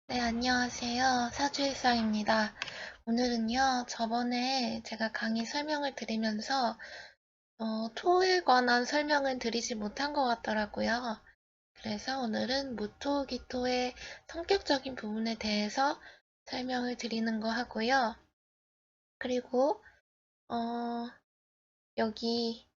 네, 안녕하세요. 사주일상입니다. 오늘은요, 저번에 제가 강의 설명을 드리면서, 토에 관한 설명을 드리지 못한 것 같더라고요. 그래서 오늘은 무토기토의 성격적인 부분에 대해서 설명을 드리는 거 하고요. 그리고, 어, 여기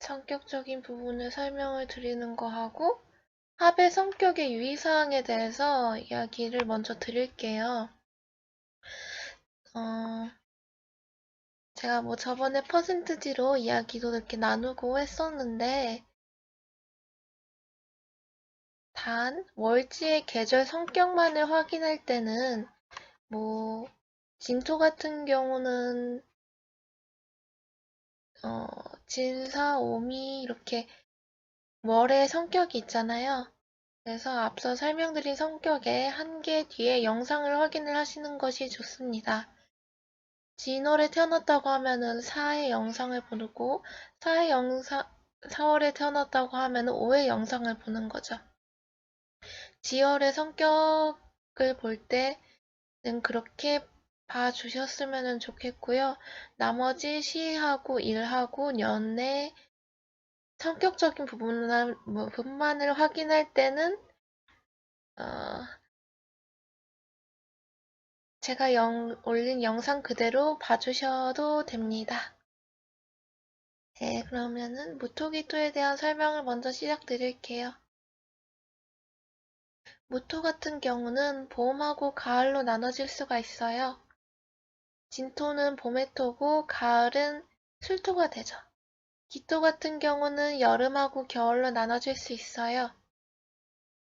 성격적인 부분을 설명을 드리는 거 하고, 합의 성격의 유의사항에 대해서 이야기를 먼저 드릴게요. 어, 제가 뭐 저번에 퍼센트지로 이야기도 이렇게 나누고 했었는데, 단, 월지의 계절 성격만을 확인할 때는, 뭐, 진토 같은 경우는, 진사, 오미, 이렇게 월의 성격이 있잖아요. 그래서 앞서 설명드린 성격의 한 개 뒤에 영상을 확인을 하시는 것이 좋습니다. 진월에 태어났다고 하면은 4의 영상을 보고, 4의 영상, 4월에 태어났다고 하면은 5의 영상을 보는 거죠. 지열의 성격을 볼 때는 그렇게 봐주셨으면 좋겠고요. 나머지 시하고 일하고 년의 성격적인 부분만을 확인할 때는 어, 제가 올린 영상 그대로 봐주셔도 됩니다. 네, 그러면은 무토기토에 대한 설명을 먼저 시작드릴게요. 무토 같은 경우는 봄하고 가을로 나눠질 수가 있어요. 진토는 봄의 토고 가을은 술토가 되죠. 기토 같은 경우는 여름하고 겨울로 나눠질 수 있어요.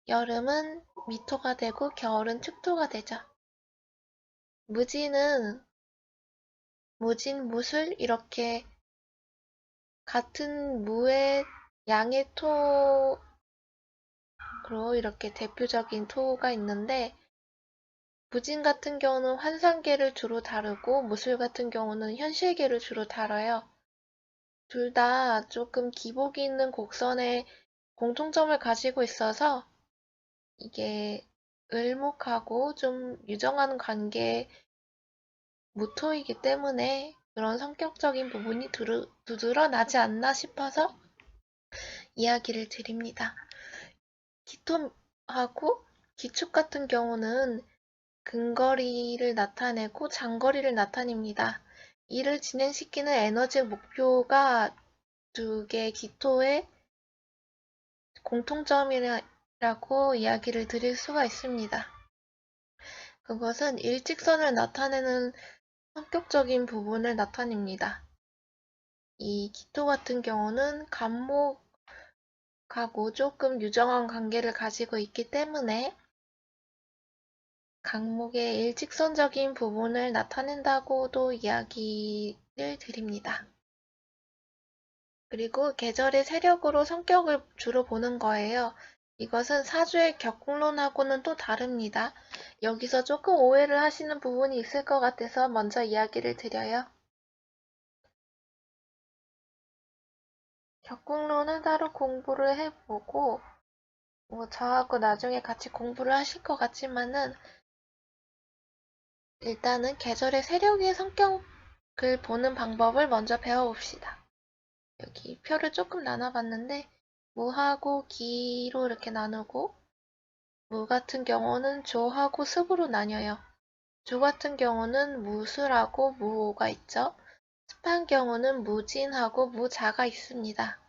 여름은 미토가 되고 겨울은 축토가 되죠. 무진은 무진, 무술 이렇게 같은 무의 양의 토로 이렇게 대표적인 토가 있는데 무진 같은 경우는 환상계를 주로 다루고 무술 같은 경우는 현실계를 주로 다뤄요. 둘 다 조금 기복이 있는 곡선의 공통점을 가지고 있어서 이게 을목하고 좀 유정한 관계 무토이기 때문에 그런 성격적인 부분이 두드러나지 않나 싶어서 이야기를 드립니다. 기토하고 기축 같은 경우는 근거리를 나타내고 장거리를 나타냅니다. 이를 진행시키는 에너지 목표가 두 개의 기토의 공통점이라고 이야기를 드릴 수가 있습니다. 그것은 일직선을 나타내는 성격적인 부분을 나타냅니다. 이 기토 같은 경우는 간목하고 조금 유정한 관계를 가지고 있기 때문에 간목의 일직선적인 부분을 나타낸다고도 이야기를 드립니다. 그리고 계절의 세력으로 성격을 주로 보는 거예요. 이것은 사주의 격국론하고는 또 다릅니다. 여기서 조금 오해를 하시는 부분이 있을 것 같아서 먼저 이야기를 드려요. 격국론은 따로 공부를 해보고 뭐 저하고 나중에 같이 공부를 하실 것 같지만은 일단은 계절의 세력의 성격을 보는 방법을 먼저 배워봅시다. 여기 표를 조금 나눠봤는데 무하고 기로 이렇게 나누고 무 같은 경우는 조하고 습으로 나뉘어요. 조 같은 경우는 무술하고 무오가 있죠. 습한 경우는 무진하고 무자가 있습니다.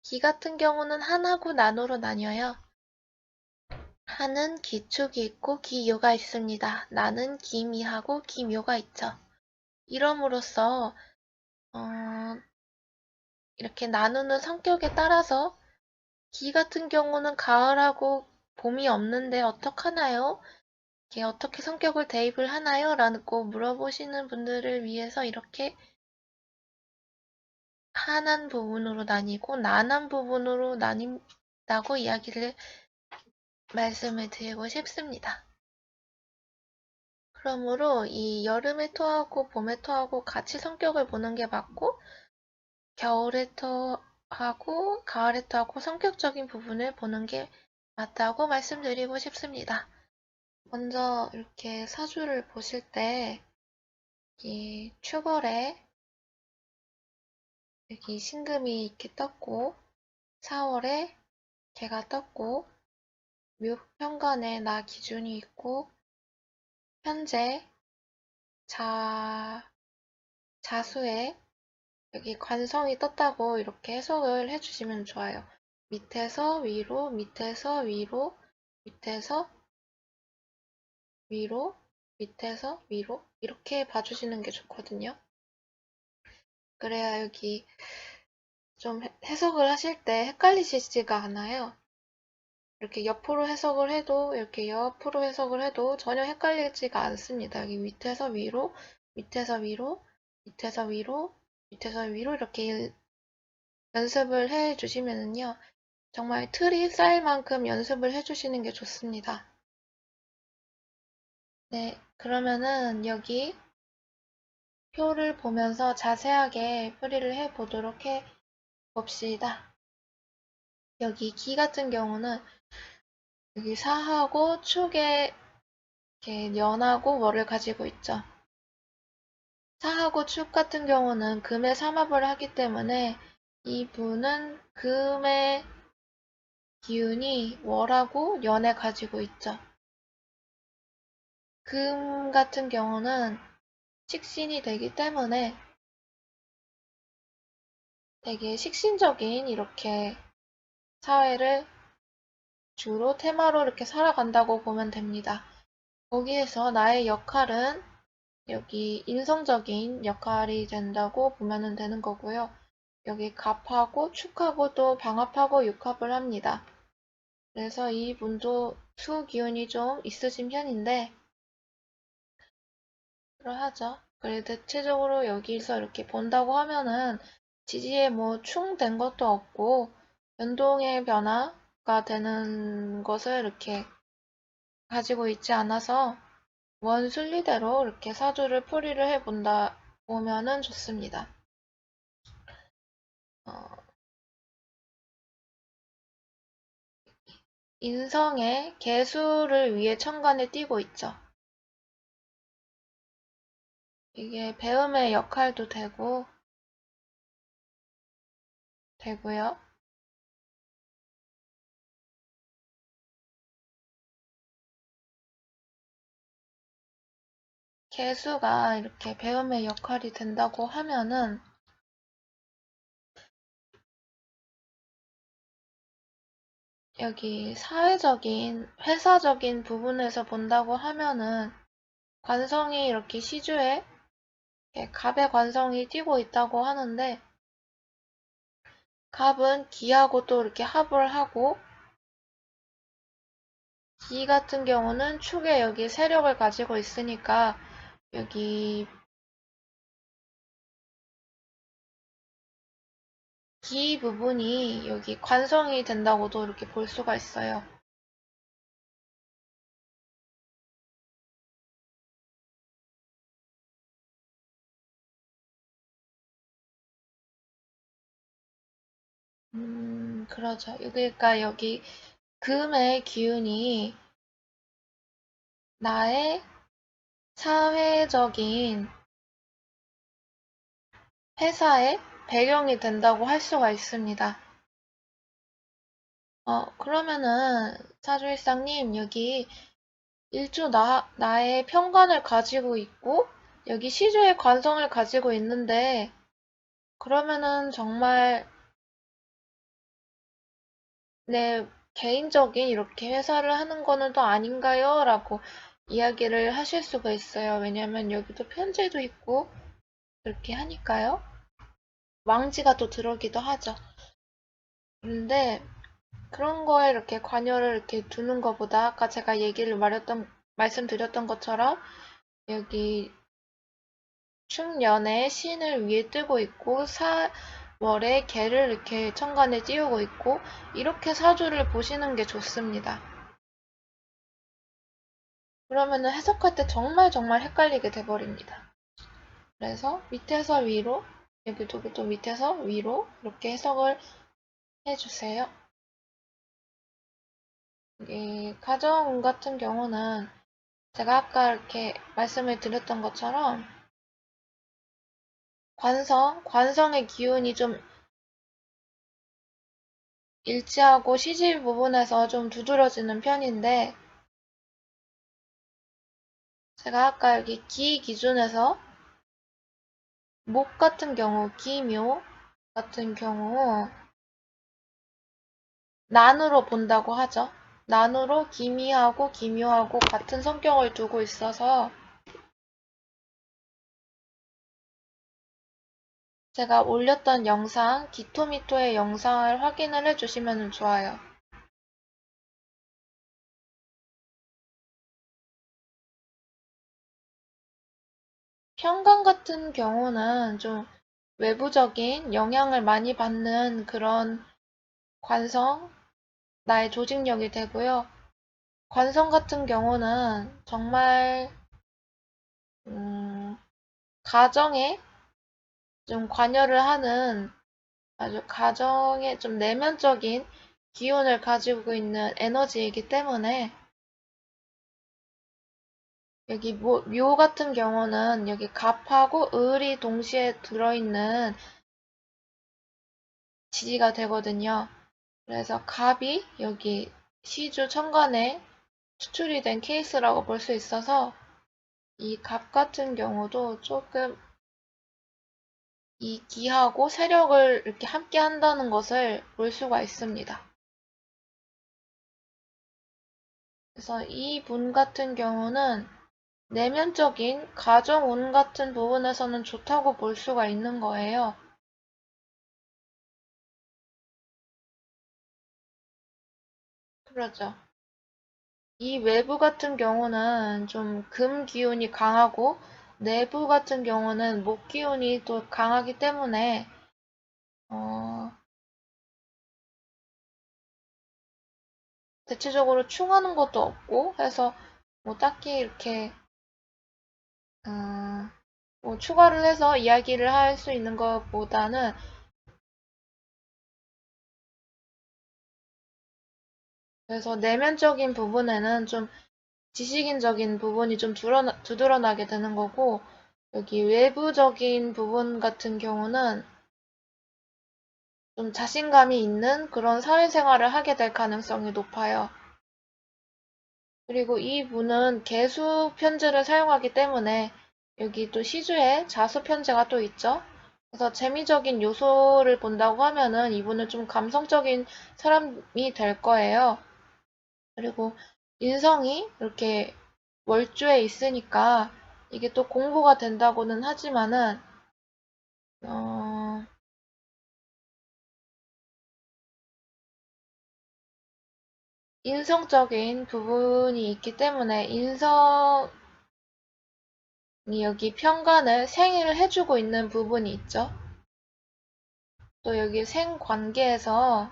기 같은 경우는 한하고 난으로 나뉘어요. 한은 기축이 있고 기묘가 있습니다. 나는 기미하고 기묘가 있죠. 이럼으로써 이렇게 나누는 성격에 따라서 기 같은 경우는 가을하고 봄이 없는데 어떡하나요? 이게 어떻게 성격을 대입을 하나요? 라고 물어보시는 분들을 위해서 이렇게 한한 부분으로 나뉘고 난한 부분으로 나뉜다고 말씀을 드리고 싶습니다. 그러므로 이 여름의 토하고 봄의 토하고 같이 성격을 보는 게 맞고 겨울의 토하고 가을의 토하고 성격적인 부분을 보는 게 맞다고 말씀드리고 싶습니다. 먼저 이렇게 사주를 보실 때 이 축월에 여기 신금이 이렇게 떴고 4월에 개가 떴고 묘현관에 나 기준이 있고 현재 자수에 여기 관성이 떴다고 이렇게 해석을 해주시면 좋아요. 밑에서 위로, 밑에서 위로, 밑에서 위로, 밑에서 위로 이렇게 봐주시는 게 좋거든요. 그래야 여기 좀 해석을 하실 때 헷갈리시지가 않아요. 이렇게 옆으로 해석을 해도 이렇게 옆으로 해석을 해도 전혀 헷갈리지가 않습니다. 여기 밑에서 위로, 밑에서 위로, 밑에서 위로, 밑에서 위로 이렇게 연습을 해 주시면은요. 정말 틀이 쌓일 만큼 연습을 해 주시는 게 좋습니다. 네, 그러면은 여기 표를 보면서 자세하게 풀이를 해 보도록 해 봅시다. 여기 기 같은 경우는 여기 사하고 축에 이렇게 연하고 월을 가지고 있죠. 사하고 축 같은 경우는 금의 삼합을 하기 때문에 이 분은 금의 기운이 월하고 연에 가지고 있죠. 금 같은 경우는 식신이 되기 때문에 되게 식신적인 이렇게 사회를 주로 테마로 이렇게 살아간다고 보면 됩니다. 거기에서 나의 역할은 여기 인성적인 역할이 된다고 보면 되는 거고요. 여기 갑하고 축하고 또 방합하고 육합을 합니다. 그래서 이분도 수 기운이 좀 있으신 편인데 그러하죠. 그래 대체적으로 여기서 이렇게 본다고 하면은 지지에 뭐 충된 것도 없고 연동의 변화가 되는 것을 이렇게 가지고 있지 않아서 원순리대로 이렇게 사주를 풀이를 해본다 보면은 좋습니다. 인성의 개수를 위해 천간에 띄고 있죠. 이게 배움의 역할도 되고요. 개수가 이렇게 배움의 역할이 된다고 하면은 여기 사회적인, 회사적인 부분에서 본다고 하면은 관성이 이렇게 시주에 갑의 관성이 띄고 있다고 하는데 갑은 기하고 또 이렇게 합을 하고 기 같은 경우는 축에 여기 세력을 가지고 있으니까 여기 기 부분이 여기 관성이 된다고도 이렇게 볼 수가 있어요. 그러죠. 그러니까 여기 금의 기운이 나의 사회적인 회사의 배경이 된다고 할 수가 있습니다. 그러면은 사주일상님 여기 일주 나의 편관을 가지고 있고 여기 시주의 관성을 가지고 있는데 그러면은 정말 내 개인적인 이렇게 회사를 하는 거는 또 아닌가요? 라고 이야기를 하실 수가 있어요. 왜냐면 여기도 편제도 있고 그렇게 하니까요. 왕지가 또 들어오기도 하죠. 근데 그런 거에 이렇게 관여를 이렇게 두는 것보다 아까 제가 말씀드렸던 것처럼 여기 충년에 신을 위에 뜨고 있고 4월에 개를 이렇게 천간에 띄우고 있고 이렇게 사주를 보시는 게 좋습니다. 그러면은 해석할 때 정말 정말 헷갈리게 돼버립니다. 그래서 밑에서 위로 여기도 또 밑에서 위로 이렇게 해석을 해주세요. 이 가정운 같은 경우는 제가 아까 이렇게 말씀을 드렸던 것처럼 관성의 기운이 좀 일치하고 시집 부분에서 좀 두드러지는 편인데, 제가 아까 여기 기 기준에서 목 같은 경우, 기묘 같은 경우 난으로 본다고 하죠. 난으로 기미하고 기묘하고 같은 성격을 두고 있어서 제가 올렸던 영상, 기토미토의 영상을 확인을 해주시면 좋아요. 편관 같은 경우는 좀 외부적인 영향을 많이 받는 그런 관성, 나의 조직력이 되고요. 관성 같은 경우는 정말 가정에 좀 관여를 하는 아주 가정의 좀 내면적인 기운을 가지고 있는 에너지이기 때문에 여기 묘 같은 경우는 여기 갑하고 을이 동시에 들어있는 지지가 되거든요. 그래서 갑이 여기 시주 천간에 추출이 된 케이스라고 볼 수 있어서 이 갑 같은 경우도 조금 이 기하고 세력을 이렇게 함께 한다는 것을 볼 수가 있습니다. 그래서 이 분 같은 경우는 내면적인 가정운 같은 부분에서는 좋다고 볼 수가 있는 거예요. 그렇죠. 이 외부 같은 경우는 좀 금 기운이 강하고 내부 같은 경우는 목 기운이 또 강하기 때문에 대체적으로 충하는 것도 없고 해서 뭐 딱히 이렇게 뭐 추가를 해서 이야기를 할 수 있는 것보다는 그래서 내면적인 부분에는 좀 지식인적인 부분이 좀 두드러나게 되는 거고 여기 외부적인 부분 같은 경우는 좀 자신감이 있는 그런 사회생활을 하게 될 가능성이 높아요. 그리고 이 분은 개수 편제를 사용하기 때문에 여기 또 시주에 자수 편제가 또 있죠. 그래서 재미적인 요소를 본다고 하면은 이분은 좀 감성적인 사람이 될 거예요. 그리고 인성이 이렇게 월주에 있으니까 이게 또 공부가 된다고는 하지만은 어, 인성적인 부분이 있기 때문에 인성이 여기 편관을 생일을 해주고 있는 부분이 있죠. 또 여기 생관계에서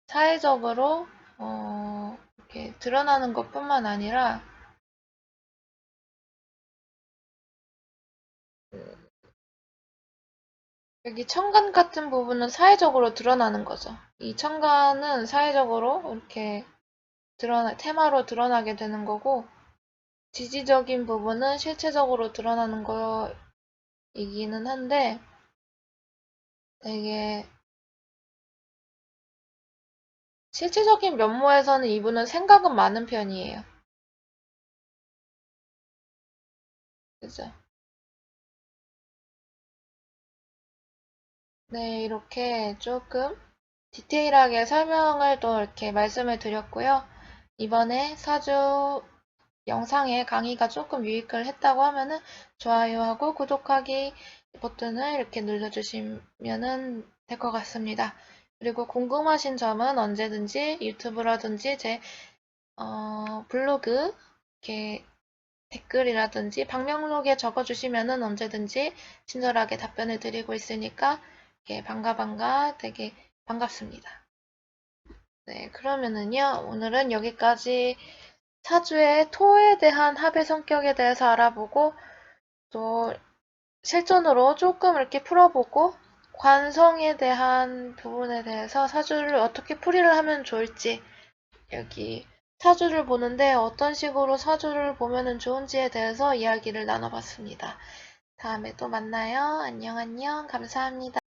사회적으로 이렇게 드러나는 것뿐만 아니라 여기 천간 같은 부분은 사회적으로 드러나는 거죠. 이 천간은 사회적으로 이렇게 테마로 드러나게 되는 거고 지지적인 부분은 실체적으로 드러나는 거이기는 한데 되게 실체적인 면모에서는 이분은 생각은 많은 편이에요. 그죠? 네, 이렇게 조금 디테일하게 설명을 또 이렇게 말씀을 드렸고요. 이번에 사주 영상의 강의가 조금 유익을 했다고 하면은 좋아요하고 구독하기 버튼을 이렇게 눌러주시면은 될 것 같습니다. 그리고 궁금하신 점은 언제든지 유튜브라든지 제 블로그 이렇게 댓글이라든지 방명록에 적어주시면은 언제든지 친절하게 답변을 드리고 있으니까 이렇게 반가 되게 반갑습니다. 네, 그러면은요 오늘은 여기까지 사주의 토에 대한 합의 성격에 대해서 알아보고 또 실전으로 조금 이렇게 풀어보고 관성에 대한 부분에 대해서 사주를 어떻게 풀이를 하면 좋을지 여기 사주를 보는데 어떤 식으로 사주를 보면 좋은지에 대해서 이야기를 나눠봤습니다. 다음에 또 만나요. 안녕, 안녕. 감사합니다.